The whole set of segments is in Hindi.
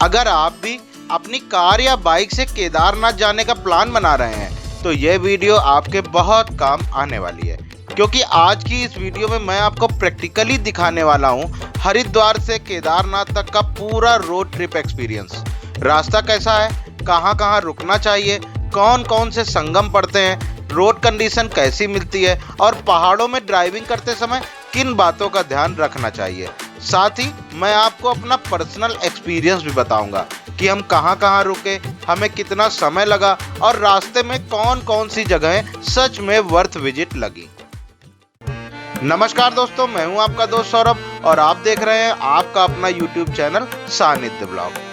अगर आप भी अपनी कार या बाइक से केदारनाथ जाने का प्लान बना रहे हैं तो यह वीडियो आपके बहुत काम आने वाली है, क्योंकि आज की इस वीडियो में मैं आपको प्रैक्टिकली दिखाने वाला हूं हरिद्वार से केदारनाथ तक का पूरा रोड ट्रिप एक्सपीरियंस। रास्ता कैसा है, कहां कहां रुकना चाहिए, कौन कौन से संगम पड़ते हैं, रोड कंडीशन कैसी मिलती है और पहाड़ों में ड्राइविंग करते समय किन बातों का ध्यान रखना चाहिए। साथ ही मैं आपको अपना पर्सनल एक्सपीरियंस भी बताऊंगा कि हम कहां कहां रुके, हमें कितना समय लगा और रास्ते में कौन कौन सी जगहें सच में वर्थ विजिट लगी। नमस्कार दोस्तों, मैं हूं आपका दोस्त सौरभ और आप देख रहे हैं आपका अपना YouTube चैनल सानिध्य ब्लॉग।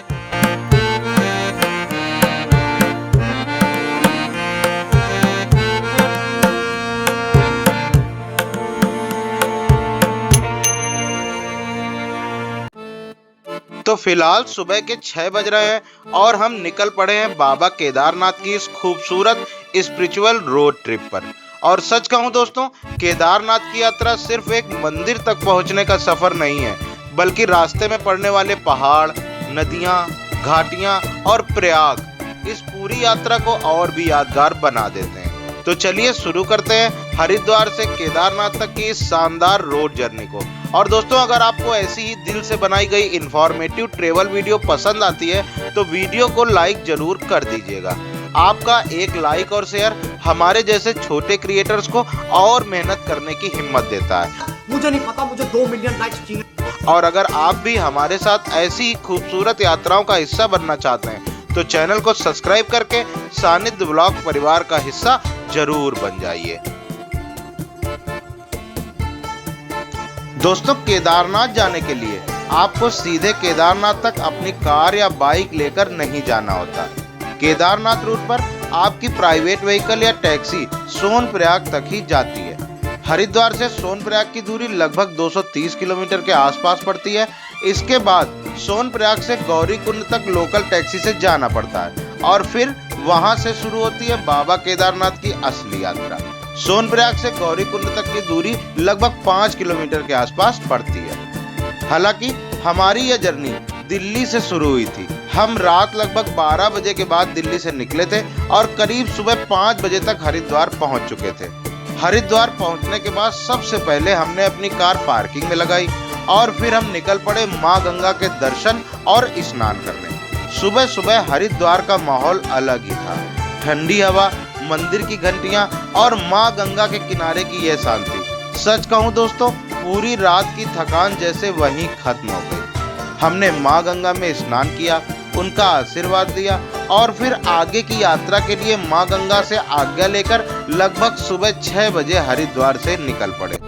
तो फिलहाल सुबह के 6 बज रहे हैं और हम निकल पड़े हैं बाबा केदारनाथ की इस खूबसूरत स्पिरिचुअल रोड ट्रिप पर। और सच कहूं दोस्तों, केदारनाथ की यात्रा सिर्फ एक मंदिर तक पहुंचने का सफर नहीं है, बल्कि रास्ते में पड़ने वाले पहाड़, नदियां, घाटियां और प्रयाग इस पूरी यात्रा को और भी यादगार बना देते हैं। तो चलिए शुरू करते हैं हरिद्वार से केदारनाथ तक की इस शानदार रोड जर्नी को। और दोस्तों, अगर आपको ऐसी ही दिल से बनाई गई इंफॉर्मेटिव ट्रेवल वीडियो पसंद आती है तो वीडियो को लाइक जरूर कर दीजिएगा। आपका एक लाइक और शेयर हमारे जैसे छोटे क्रिएटर्स को और मेहनत करने की हिम्मत देता है। मुझे नहीं पता, मुझे 2 मिलियन लाइक्स चाहिए। और अगर आप भी हमारे साथ ऐसी ही खूबसूरत यात्राओं का हिस्सा बनना चाहते हैं तो चैनल को सब्सक्राइब करके सानिध्य ब्लॉग परिवार का हिस्सा जरूर बन जाइए। दोस्तों, केदारनाथ जाने के लिए आपको सीधे केदारनाथ तक अपनी कार या बाइक लेकर नहीं जाना होता। केदारनाथ रूट पर आपकी प्राइवेट व्हीकल या टैक्सी सोनप्रयाग तक ही जाती है। हरिद्वार से सोनप्रयाग की दूरी लगभग 230 किलोमीटर के आसपास पड़ती है। इसके बाद सोनप्रयाग से गौरीकुंड तक लोकल टैक्सी से जाना पड़ता है और फिर वहां से शुरू होती है बाबा केदारनाथ की असली यात्रा। सोनप्रयाग से गौरीकुंड तक की दूरी लगभग 5 किलोमीटर के आसपास पड़ती है। हालांकि हमारी यह जर्नी दिल्ली से शुरू हुई थी। हम रात लगभग 12 बजे के बाद दिल्ली से निकले थे और करीब सुबह 5 बजे तक हरिद्वार पहुंच चुके थे। हरिद्वार पहुंचने के बाद सबसे पहले हमने अपनी कार पार्किंग में लगाई और फिर हम निकल पड़े माँ गंगा के दर्शन और स्नान करने। सुबह सुबह हरिद्वार का माहौल अलग ही था। ठंडी हवा, मंदिर की घंटियां और माँ गंगा के किनारे की यह शांति। सच कहूं दोस्तों, पूरी रात की थकान जैसे वहीं खत्म हो गई। हमने माँ गंगा में स्नान किया, उनका आशीर्वाद लिया और फिर आगे की यात्रा के लिए माँ गंगा से आज्ञा लेकर लगभग सुबह 6 बजे हरिद्वार से निकल पड़े।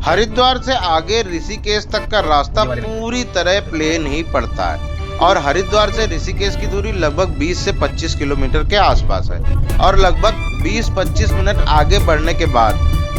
हरिद्वार से आगे ऋषिकेश तक का रास्ता पूरी तरह प्लेन ही पड़ता है और हरिद्वार से ऋषिकेश की दूरी लगभग 20 से 25 किलोमीटर के आसपास है। और लगभग 20-25 मिनट आगे बढ़ने के बाद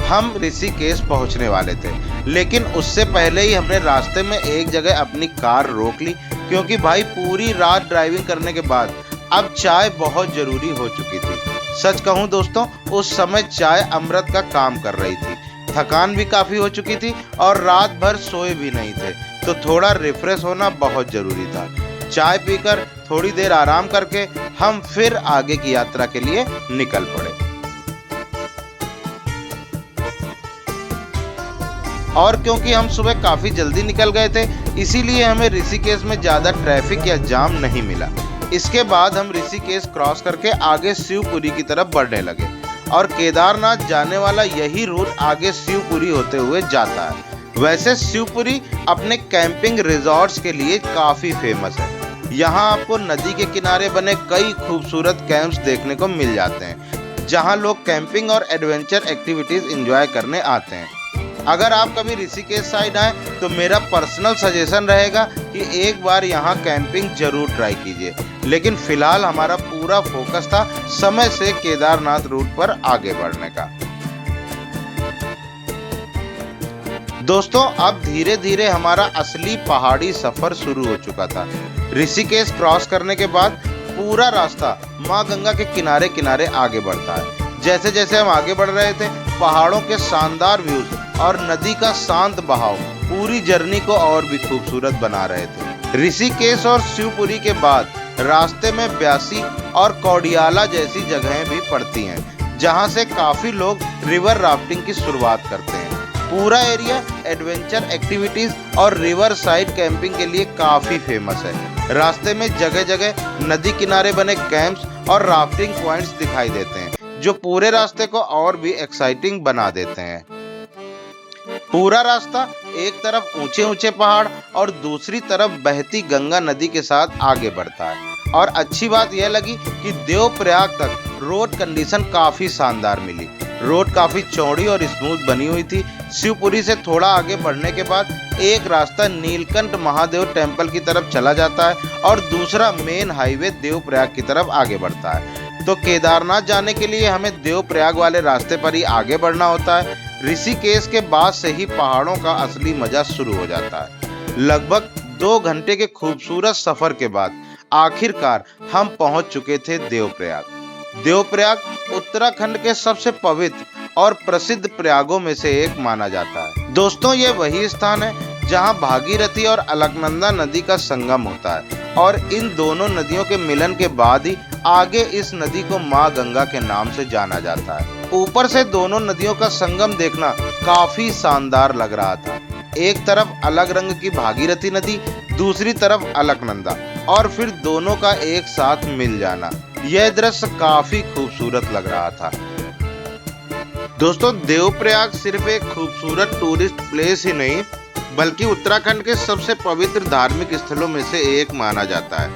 हम ऋषिकेश पहुंचने वाले थे, लेकिन उससे पहले ही हमने रास्ते में एक जगह अपनी कार रोक ली, क्योंकि भाई पूरी रात ड्राइविंग करने के बाद अब चाय बहुत जरूरी हो चुकी थी। सच कहूं दोस्तों, उस समय चाय अमृत का काम कर रही थी। थकान भी काफी हो चुकी थी और रात भर सोए भी नहीं थे, तो थोड़ा रिफ्रेश होना बहुत जरूरी था। चाय पीकर थोड़ी देर आराम करके हम फिर आगे की यात्रा के लिए निकल पड़े। और क्योंकि हम सुबह काफी जल्दी निकल गए थे, इसीलिए हमें ऋषिकेश में ज्यादा ट्रैफिक या जाम नहीं मिला। इसके बाद हम ऋषिकेश क्रॉस करके आगे शिवपुरी की तरफ बढ़ने लगे और केदारनाथ जाने वाला यही रूट आगे शिवपुरी होते हुए जाता है। वैसे शिवपुरी अपने कैंपिंग रिजॉर्ट्स के लिए काफी फेमस है। यहाँ आपको नदी के किनारे बने कई खूबसूरत कैंप्स देखने को मिल जाते हैं, जहाँ लोग कैंपिंग और एडवेंचर एक्टिविटीज एंजॉय करने आते हैं। अगर आप कभी ऋषिकेश साइड आए तो मेरा पर्सनल सजेशन रहेगा कि एक बार यहाँ कैंपिंग जरूर ट्राई कीजिए, लेकिन फिलहाल हमारा पूरा फोकस था समय से केदारनाथ रूट पर आगे बढ़ने का। दोस्तों, अब धीरे धीरे हमारा असली पहाड़ी सफर शुरू हो चुका था। ऋषिकेश क्रॉस करने के बाद पूरा रास्ता माँ गंगा के किनारे किनारे आगे बढ़ता है। जैसे जैसे हम आगे बढ़ रहे थे, पहाड़ों के शानदार व्यूज और नदी का शांत बहाव पूरी जर्नी को और भी खूबसूरत बना रहे थे। ऋषिकेश और शिवपुरी के बाद रास्ते में ब्यासी और कौडियाला जैसी जगहें भी पड़ती हैं, जहां से काफी लोग रिवर राफ्टिंग की शुरुआत करते हैं। पूरा एरिया एडवेंचर एक्टिविटीज और रिवर साइड कैंपिंग के लिए काफी फेमस है। रास्ते में जगह जगह नदी किनारे बने कैंप्स और राफ्टिंग पॉइंट्स दिखाई देते हैं, जो पूरे रास्ते को और भी एक्साइटिंग बना देते हैं। पूरा रास्ता एक तरफ ऊंचे ऊंचे पहाड़ और दूसरी तरफ बहती गंगा नदी के साथ आगे बढ़ता है। और अच्छी बात यह लगी कि देवप्रयाग तक रोड कंडीशन काफी शानदार मिली। रोड काफी चौड़ी और स्मूथ बनी हुई थी। शिवपुरी से थोड़ा आगे बढ़ने के बाद एक रास्ता नीलकंठ महादेव टेम्पल की तरफ चला जाता है और दूसरा मेन हाईवे देवप्रयाग की तरफ आगे बढ़ता है। तो केदारनाथ जाने के लिए हमें देवप्रयाग वाले रास्ते पर ही आगे बढ़ना होता है। ऋषिकेश के बाद से ही पहाड़ों का असली मजा शुरू हो जाता है। लगभग 2 घंटे के खूबसूरत सफर के बाद आखिरकार हम पहुंच चुके थे देवप्रयाग। देवप्रयाग उत्तराखंड के सबसे पवित्र और प्रसिद्ध प्रयागों में से एक माना जाता है। दोस्तों, ये वही स्थान है जहां भागीरथी और अलकनंदा नदी का संगम होता है और इन दोनों नदियों के मिलन के बाद ही आगे इस नदी को मां गंगा के नाम से जाना जाता है। ऊपर से दोनों नदियों का संगम देखना काफी शानदार लग रहा था। एक तरफ अलग रंग की भागीरथी नदी, दूसरी तरफ अलकनंदा, और फिर दोनों का एक साथ मिल जाना, यह दृश्य काफी खूबसूरत लग रहा था। दोस्तों, देवप्रयाग सिर्फ एक खूबसूरत टूरिस्ट प्लेस ही नहीं, बल्कि उत्तराखंड के सबसे पवित्र धार्मिक स्थलों में से एक माना जाता है,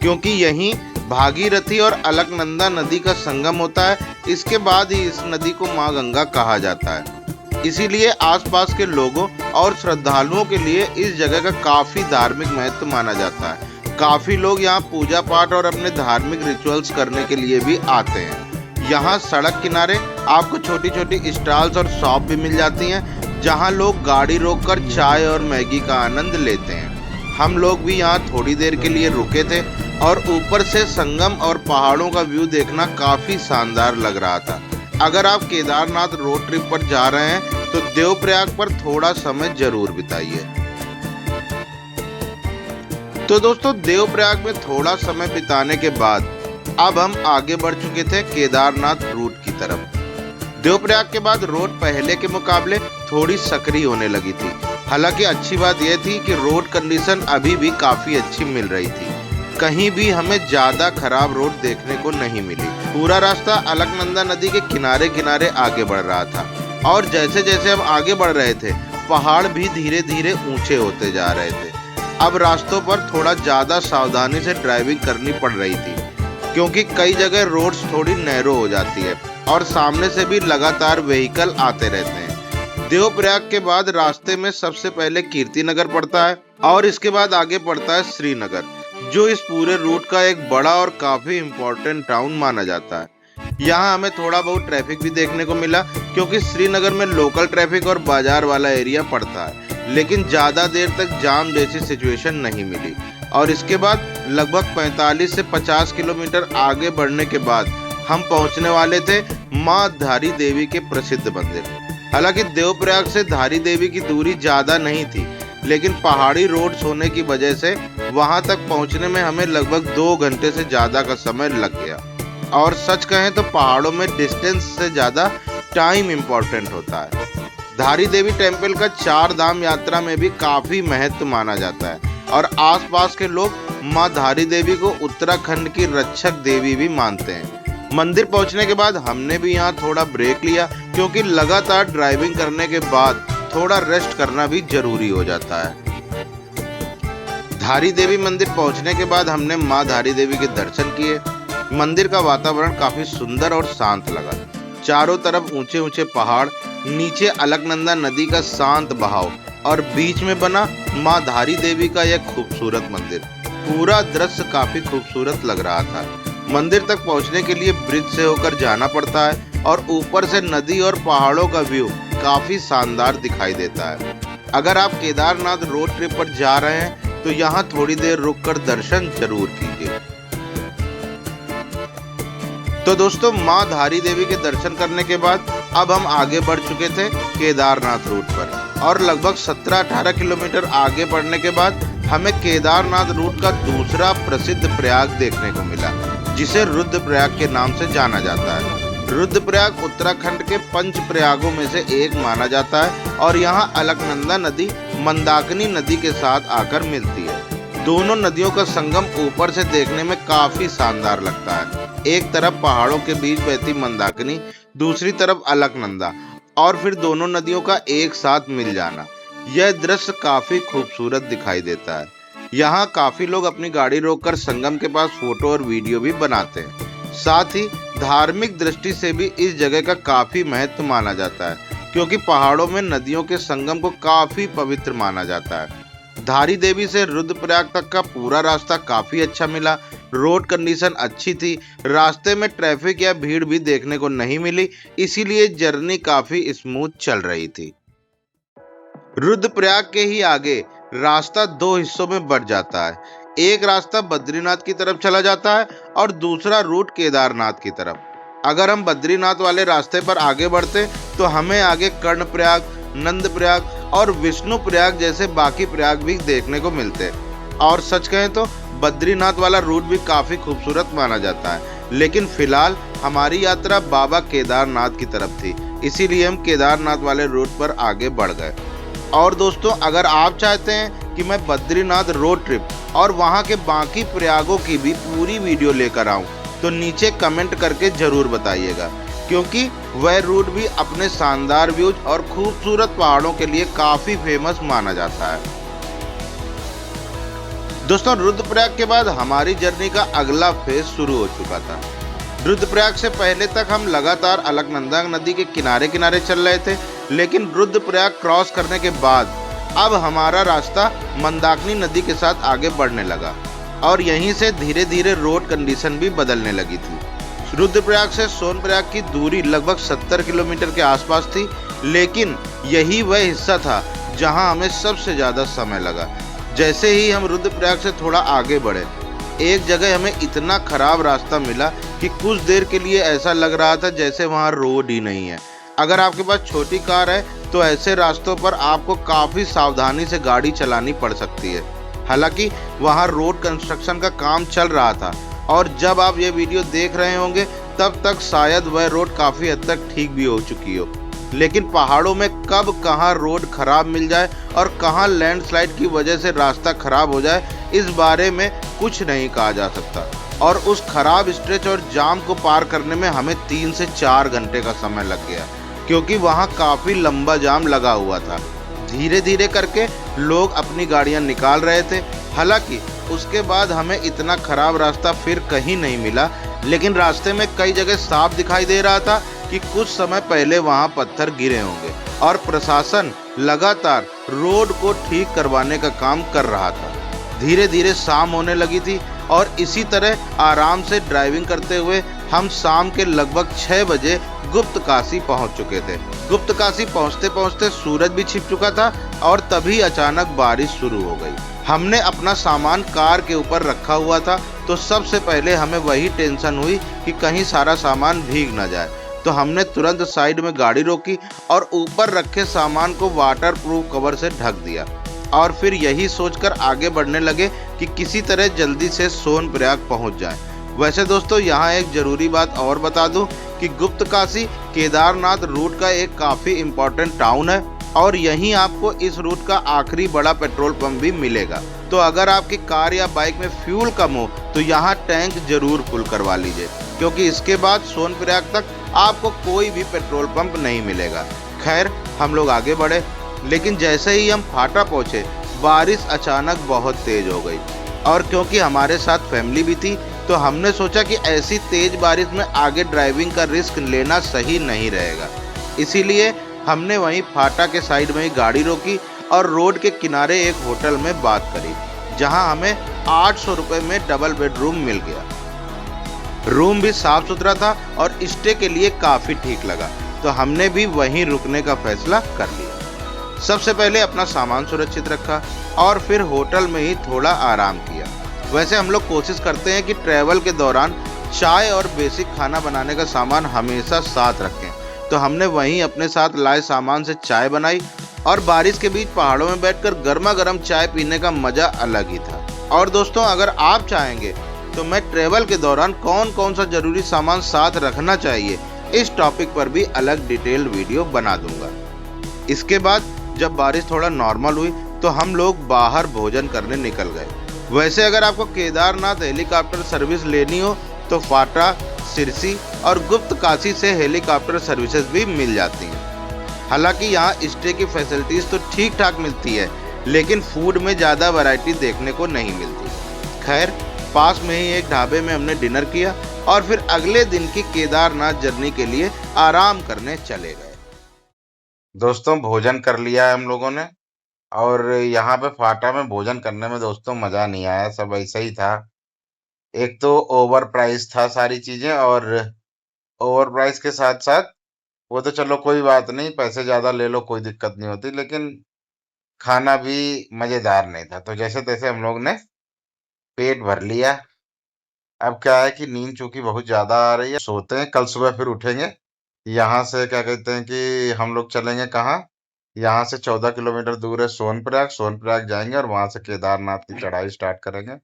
क्योंकि यहीं भागीरथी और अलकनंदा नदी का संगम होता है। इसके बाद ही इस नदी को मां गंगा कहा जाता है। इसीलिए आसपास के लोगों और श्रद्धालुओं के लिए इस जगह का काफी धार्मिक महत्व माना जाता है। काफी लोग यहाँ पूजा पाठ और अपने धार्मिक रिचुअल्स करने के लिए भी आते हैं। यहाँ सड़क किनारे आपको छोटी छोटी स्टॉल्स और शॉप भी मिल जाती हैं, जहाँ लोग गाड़ी रोककर चाय और मैगी का आनंद लेते हैं। हम लोग भी यहाँ थोड़ी देर के लिए रुके थे और ऊपर से संगम और पहाड़ों का व्यू देखना काफी शानदार लग रहा था। अगर आप केदारनाथ रोड ट्रिप पर जा रहे हैं तो देवप्रयाग पर थोड़ा समय जरूर बिताइए। तो दोस्तों, देवप्रयाग में थोड़ा समय बिताने के बाद अब हम आगे बढ़ चुके थे केदारनाथ रूट की तरफ। देवप्रयाग के बाद रोड पहले के मुकाबले थोड़ी सकरी होने लगी थी। हालांकि अच्छी बात यह थी कि रोड कंडीशन अभी भी काफी अच्छी मिल रही थी। कहीं भी हमें ज्यादा खराब रोड देखने को नहीं मिली। पूरा रास्ता अलकनंदा नदी के किनारे किनारे आगे बढ़ रहा था और जैसे जैसे हम आगे बढ़ रहे थे, पहाड़ भी धीरे धीरे ऊंचे होते जा रहे थे। अब रास्तों पर थोड़ा ज्यादा सावधानी से ड्राइविंग करनी पड़ रही थी, क्योंकि कई जगह रोड्स थोड़ी नैरो हो जाती है और सामने से भी लगातार व्हीकल आते रहते हैं। देवप्रयाग के बाद रास्ते में सबसे पहले कीर्तिनगर पड़ता है और इसके बाद आगे पड़ता है श्रीनगर, जो इस पूरे रूट का एक बड़ा और काफी इम्पोर्टेंट टाउन माना जाता है। यहाँ हमें थोड़ा बहुत ट्रैफिक भी देखने को मिला, क्योंकि श्रीनगर में लोकल ट्रैफिक और बाजार वाला एरिया पड़ता है, लेकिन ज्यादा देर तक जाम जैसी सिचुएशन नहीं मिली। और इसके बाद लगभग 45 से 50 किलोमीटर आगे बढ़ने के बाद हम पहुंचने वाले थे मां धारी देवी के प्रसिद्ध मंदिर। हालांकि देवप्रयाग से धारी देवी की दूरी ज्यादा नहीं थी, लेकिन पहाड़ी रोड्स होने की वजह से वहां तक पहुंचने में हमें लगभग 2 घंटे से ज्यादा का समय लग गया। और सच कहें तो पहाड़ों में डिस्टेंस से ज्यादा टाइम इम्पोर्टेंट होता है। धारी देवी टेम्पल का 4 धाम यात्रा में भी काफी महत्व माना जाता है और आसपास के लोग मां धारी देवी को उत्तराखंड की रक्षक देवी भी मानते हैं। मंदिर पहुंचने के बाद हमने भी यहाँ थोड़ा ब्रेक लिया, क्योंकि लगातार ड्राइविंग करने के बाद थोड़ा रेस्ट करना भी जरूरी हो जाता है। धारी देवी मंदिर पहुंचने के बाद हमने मां धारी देवी के दर्शन किए। मंदिर का वातावरण काफी सुंदर और शांत लगा। चारों तरफ ऊंचे ऊंचे पहाड़, नीचे अलकनंदा नदी का शांत बहाव और बीच में बना मां धारी देवी का यह खूबसूरत मंदिर। पूरा दृश्य काफी खूबसूरत लग रहा था। मंदिर तक पहुंचने के लिए ब्रिज से होकर जाना पड़ता है और ऊपर से नदी और पहाड़ों का व्यू काफी शानदार दिखाई देता है। अगर आप केदारनाथ रोड ट्रिप पर जा रहे हैं तो यहाँ थोड़ी देर रुककर दर्शन जरूर कीजिए। तो दोस्तों, मां धारी देवी के दर्शन करने के बाद अब हम आगे बढ़ चुके थे केदारनाथ रूट पर और लगभग 17-18 किलोमीटर आगे बढ़ने के बाद हमें केदारनाथ रूट का दूसरा प्रसिद्ध प्रयाग देखने को मिला, जिसे रुद्रप्रयाग के नाम से जाना जाता है। रुद्रप्रयाग उत्तराखंड के पंच प्रयागों में से एक माना जाता है और यहाँ अलकनंदा नदी मंदाकिनी नदी के साथ आकर मिलती है। दोनों नदियों का संगम ऊपर से देखने में काफी शानदार लगता है। एक तरफ पहाड़ों के बीच बहती मंदाकिनी, दूसरी तरफ अलकनंदा, और फिर दोनों नदियों का एक साथ मिल जाना, यह दृश्य काफी खूबसूरत दिखाई देता है। यहाँ काफी लोग अपनी गाड़ी रोककर संगम के पास फोटो और वीडियो भी बनाते हैं। साथ ही धार्मिक दृष्टि से भी इस जगह का काफी महत्व माना जाता है, क्योंकि पहाड़ों में नदियों के संगम को काफी पवित्र माना जाता है। धारी देवी से रुद्रप्रयाग तक का पूरा रास्ता काफी अच्छा मिला। रोड कंडीशन अच्छी थी, रास्ते में ट्रैफिक या भीड़ भी देखने को नहीं मिली, इसीलिए जर्नी काफी स्मूथ चल रही थी। रुद्रप्रयाग के ही आगे रास्ता दो हिस्सों में बढ़ जाता है। एक रास्ता बद्रीनाथ की तरफ चला जाता है और दूसरा रूट केदारनाथ की तरफ। अगर हम बद्रीनाथ वाले रास्ते पर आगे बढ़ते तो हमें आगे कर्णप्रयाग, नंदप्रयाग और विष्णुप्रयाग जैसे बाकी प्रयाग भी देखने को मिलते हैं। और सच कहें तो बद्रीनाथ वाला रूट भी काफी खूबसूरत माना जाता है, लेकिन फिलहाल हमारी यात्रा बाबा केदारनाथ की तरफ थी, इसीलिए हम केदारनाथ वाले रूट पर आगे बढ़ गए। और दोस्तों, अगर आप चाहते हैं कि मैं बद्रीनाथ रोड ट्रिप और वहां के बाकी प्रयागों की भी पूरी वीडियो लेकर आऊं, तो नीचे कमेंट करके जरूर बताइएगा, क्योंकि वह रूट भी अपने शानदार व्यूज और खूबसूरत पहाड़ों के लिए काफी फेमस माना जाता है। दोस्तों, रुद्रप्रयाग के बाद हमारी जर्नी का अगला फेज शुरू हो चुका था। रुद्रप्रयाग से पहले तक हम लगातार अलकनंदा नदी के किनारे किनारे चल रहे थे, लेकिन रुद्रप्रयाग क्रॉस करने के बाद अब हमारा रास्ता मंदाकिनी नदी के साथ आगे बढ़ने लगा और यहीं से धीरे धीरे रोड कंडीशन भी बदलने लगी थी। रुद्रप्रयाग से सोनप्रयाग की दूरी लगभग 70 किलोमीटर के आसपास थी, लेकिन यही वह हिस्सा था जहां हमें सबसे ज़्यादा समय लगा। जैसे ही हम रुद्रप्रयाग से थोड़ा आगे बढ़े, एक जगह हमें इतना खराब रास्ता मिला कि कुछ देर के लिए ऐसा लग रहा था जैसे वहां रोड ही नहीं है। अगर आपके पास छोटी कार है तो ऐसे रास्तों पर आपको काफ़ी सावधानी से गाड़ी चलानी पड़ सकती है। हालांकि वहां रोड कंस्ट्रक्शन का काम चल रहा था और जब आप ये वीडियो देख रहे होंगे तब तक शायद वह रोड काफ़ी हद तक ठीक भी हो चुकी हो। लेकिन पहाड़ों में कब कहाँ रोड खराब मिल जाए और कहाँ लैंडस्लाइड की वजह से रास्ता खराब हो जाए, इस बारे में कुछ नहीं कहा जा सकता। और उस खराब स्ट्रेच और जाम को पार करने में हमें 3 से 4 घंटे का समय लग गया, क्योंकि वहाँ काफ़ी लंबा जाम लगा हुआ था। धीरे धीरे करके लोग अपनी गाड़ियाँ निकाल रहे थे। हालांकि उसके बाद हमें इतना खराब रास्ता फिर कहीं नहीं मिला, लेकिन रास्ते में कई जगह साफ दिखाई दे रहा था कि कुछ समय पहले वहां पत्थर गिरे होंगे और प्रशासन लगातार रोड को ठीक करवाने का काम कर रहा था। धीरे धीरे शाम होने लगी थी और इसी तरह आराम से ड्राइविंग करते हुए हम शाम के लगभग 6 बजे गुप्तकाशी पहुंच चुके थे। गुप्तकाशी पहुंचते पहुंचते सूरज भी छिप चुका था और तभी अचानक बारिश शुरू हो गई। हमने अपना सामान कार के ऊपर रखा हुआ था, तो सबसे पहले हमें वही टेंशन हुई कि कहीं सारा सामान भीग ना जाए। तो हमने तुरंत साइड में गाड़ी रोकी और ऊपर रखे सामान को वाटरप्रूफ कवर से ढक दिया और फिर यही सोचकर आगे बढ़ने लगे कि किसी तरह जल्दी से सोनप्रयाग पहुंच जाए। वैसे दोस्तों, यहाँ एक ज़रूरी बात और बता दूं कि गुप्तकाशी केदारनाथ रूट का एक काफ़ी इम्पोर्टेंट टाउन है और यहीं आपको इस रूट का आखिरी बड़ा पेट्रोल पंप भी मिलेगा। तो अगर आपकी कार या बाइक में फ्यूल कम हो तो यहाँ टैंक जरूर फुल करवा लीजिए, क्योंकि इसके बाद सोनप्रयाग तक आपको कोई भी पेट्रोल पंप नहीं मिलेगा। खैर, हम लोग आगे बढ़े, लेकिन जैसे ही हम फाटा पहुँचे बारिश अचानक बहुत तेज हो गई और क्योंकि हमारे साथ फैमिली भी थी तो हमने सोचा कि ऐसी तेज बारिश में आगे ड्राइविंग का रिस्क लेना सही नहीं रहेगा। इसीलिए हमने वहीं फाटा के साइड में ही गाड़ी रोकी और रोड के किनारे एक होटल में बात करी, जहां हमें 800 रुपये में डबल बेडरूम मिल गया। रूम भी साफ सुथरा था और स्टे के लिए काफ़ी ठीक लगा, तो हमने भी वहीं रुकने का फैसला कर लिया। सबसे पहले अपना सामान सुरक्षित रखा और फिर होटल में ही थोड़ा आराम किया। वैसे हम लोग कोशिश करते हैं कि ट्रैवल के दौरान चाय और बेसिक खाना बनाने का सामान हमेशा साथ रखें, तो हमने वहीं अपने साथ लाए सामान से चाय बनाई और बारिश के बीच पहाड़ों में बैठकर गर्मा गर्म चाय पीने का मजा अलग ही था। और दोस्तों, अगर आप चाहेंगे तो मैं ट्रेवल के दौरान कौन कौन सा जरूरी सामान साथ रखना चाहिए इस टॉपिक पर भी अलग डिटेल्ड वीडियो बना दूंगा। इसके बाद जब बारिश थोड़ा नॉर्मल हुई तो हम लोग बाहर भोजन करने निकल गए। वैसे अगर आपको केदारनाथ हेलीकॉप्टर सर्विस लेनी हो तो फाटा, सिरसी और गुप्त काशी से हेलीकॉप्टर सर्विसेज भी मिल जाती हैं। हालांकि यहाँ स्टे की फैसिलिटीज तो ठीक ठाक मिलती है, लेकिन फूड में ज़्यादा वैरायटी देखने को नहीं मिलती। खैर, पास में ही एक ढाबे में हमने डिनर किया और फिर अगले दिन की केदारनाथ जर्नी के लिए आराम करने चले गए। दोस्तों, भोजन कर लिया है हम लोगों ने और यहाँ पे फाटा में भोजन करने में दोस्तों मज़ा नहीं आया, सब ऐसा ही था। एक तो ओवर प्राइस था सारी चीज़ें, और ओवर प्राइस के साथ साथ वो तो चलो कोई बात नहीं, पैसे ज़्यादा ले लो कोई दिक्कत नहीं होती, लेकिन खाना भी मज़ेदार नहीं था। तो जैसे तैसे हम लोग ने पेट भर लिया। अब क्या है कि नींद चूंकि बहुत ज़्यादा आ रही है, सोते हैं, कल सुबह फिर उठेंगे। यहाँ से क्या कहते हैं कि हम लोग चलेंगे कहाँ, यहाँ से 14 किलोमीटर दूर है सोनप्रयाग। सोनप्रयाग जाएंगे और वहाँ से केदारनाथ की चढ़ाई स्टार्ट करेंगे।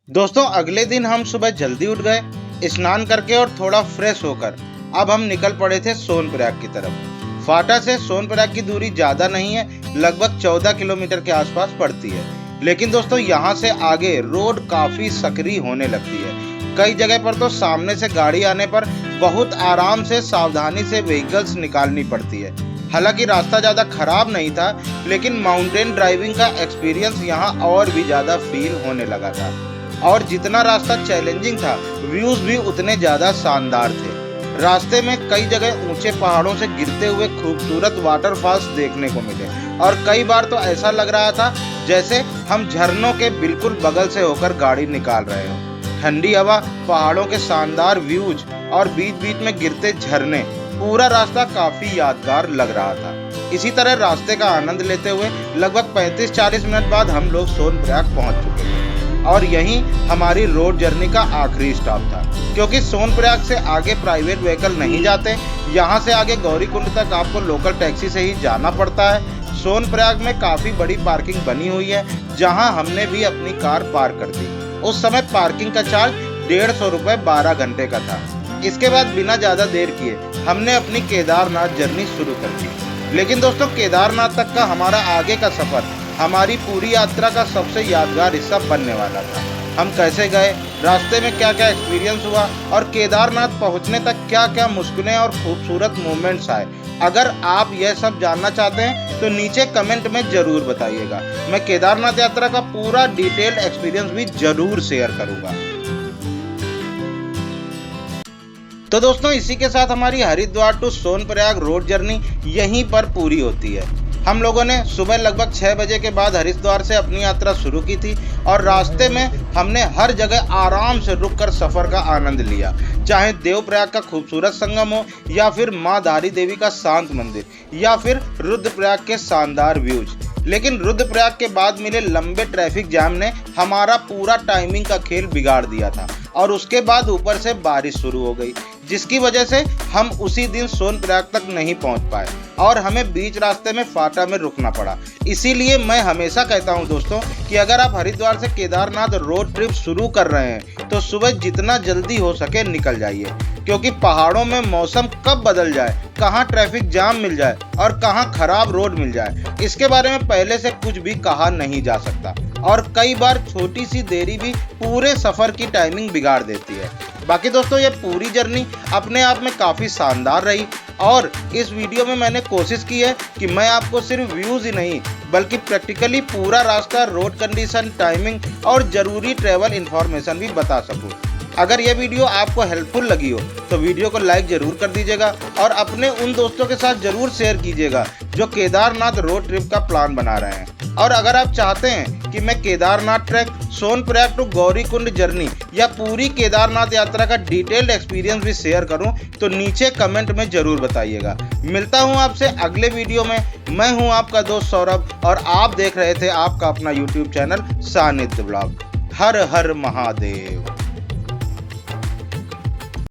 दोस्तों, अगले दिन हम सुबह जल्दी उठ गए, स्नान करके और थोड़ा फ्रेश होकर अब हम निकल पड़े थे सोनप्रयाग की तरफ। फाटा से सोनप्रयाग की दूरी ज़्यादा नहीं है, लगभग 14 किलोमीटर के आसपास पड़ती है। लेकिन दोस्तों, यहाँ से आगे रोड काफ़ी सकरी होने लगती है। कई जगह पर तो सामने से गाड़ी आने पर बहुत आराम से सावधानी से व्हीकल्स निकालनी पड़ती है। हालांकि रास्ता ज़्यादा खराब नहीं था, लेकिन माउंटेन ड्राइविंग का एक्सपीरियंस यहाँ और भी ज़्यादा फील होने लगा था। और जितना रास्ता चैलेंजिंग था, व्यूज़ भी उतने ज़्यादा शानदार थे। रास्ते में कई जगह ऊंचे पहाड़ों से गिरते हुए खूबसूरत वाटरफॉल्स देखने को मिले और कई बार तो ऐसा लग रहा था जैसे हम झरनों के बिल्कुल बगल से होकर गाड़ी निकाल रहे हो। ठंडी हवा, पहाड़ों के शानदार व्यूज और बीच बीच में गिरते झरने, पूरा रास्ता काफी यादगार लग रहा था। इसी तरह रास्ते का आनंद लेते हुए लगभग 35-40 मिनट बाद हम लोग सोनप्रयाग पहुंच चुके थे और यहीं हमारी रोड जर्नी का आखिरी स्टॉप था, क्योंकि सोनप्रयाग से आगे प्राइवेट व्हीकल नहीं जाते। यहाँ से आगे गौरीकुंड तक आपको लोकल टैक्सी से ही जाना पड़ता है। सोनप्रयाग में काफ़ी बड़ी पार्किंग बनी हुई है, जहाँ हमने भी अपनी कार पार्क कर दी। उस समय पार्किंग का चार्ज 150 रुपये 12 घंटे का था। इसके बाद बिना ज़्यादा देर किए हमने अपनी केदारनाथ जर्नी शुरू कर दी। लेकिन दोस्तों, केदारनाथ तक का हमारा आगे का सफ़र हमारी पूरी यात्रा का सबसे यादगार हिस्सा बनने वाला था। हम कैसे गए, रास्ते में क्या क्या एक्सपीरियंस हुआ और केदारनाथ पहुंचने तक क्या क्या मुश्किलें और खूबसूरत मोमेंट्स आए। अगर आप यह सब जानना चाहते हैं तो नीचे कमेंट में ज़रूर बताइएगा। मैं केदारनाथ यात्रा का पूरा डिटेल्ड एक्सपीरियंस भी ज़रूर शेयर करूँगा। तो दोस्तों, इसी के साथ हमारी Haridwar to Sonprayag road journey यहीं पर पूरी होती है। हम लोगों ने सुबह लगभग 6 बजे के बाद हरिद्वार से अपनी यात्रा शुरू की थी और रास्ते में हमने हर जगह आराम से रुककर सफ़र का आनंद लिया, चाहे देवप्रयाग का खूबसूरत संगम हो या फिर माँ धारी देवी का शांत मंदिर या फिर रुद्रप्रयाग के शानदार व्यूज। लेकिन रुद्रप्रयाग के बाद मिले लंबे ट्रैफिक जाम ने हमारा पूरा टाइमिंग का खेल बिगाड़ दिया था और उसके बाद ऊपर से बारिश शुरू हो गई, जिसकी वजह से हम उसी दिन सोनप्रयाग तक नहीं पहुंच पाए और हमें बीच रास्ते में फाटा में रुकना पड़ा। इसीलिए मैं हमेशा कहता हूं दोस्तों कि अगर आप हरिद्वार से केदारनाथ रोड ट्रिप शुरू कर रहे हैं तो सुबह जितना जल्दी हो सके निकल जाइए, क्योंकि पहाड़ों में मौसम कब बदल जाए, कहां ट्रैफिक जाम मिल जाए और कहां खराब रोड मिल जाए, इसके बारे में पहले से कुछ भी कहा नहीं जा सकता। और कई बार छोटी सी देरी भी पूरे सफ़र की टाइमिंग बिगाड़ देती है। बाकी दोस्तों, ये पूरी जर्नी अपने आप में काफ़ी शानदार रही और इस वीडियो में मैंने कोशिश की है कि मैं आपको सिर्फ व्यूज़ ही नहीं बल्कि प्रैक्टिकली पूरा रास्ता, रोड कंडीशन, टाइमिंग और ज़रूरी ट्रैवल इन्फॉर्मेशन भी बता सकूं। अगर ये वीडियो आपको हेल्पफुल लगी हो तो वीडियो को लाइक ज़रूर कर दीजिएगा और अपने उन दोस्तों के साथ ज़रूर शेयर कीजिएगा जो केदारनाथ रोड ट्रिप का प्लान बना रहे हैं। और अगर आप चाहते हैं कि मैं Kedarnath trek, Sonprayag to Gaurikund journey या पूरी केदारनाथ यात्रा का डिटेल्ड एक्सपीरियंस भी शेयर करूं तो नीचे कमेंट में ज़रूर बताइएगा। मिलता हूं आपसे अगले वीडियो में। मैं हूं आपका दोस्त सौरभ और आप देख रहे थे आपका अपना यूट्यूब चैनल सानिध्य ब्लॉग। हर हर महादेव।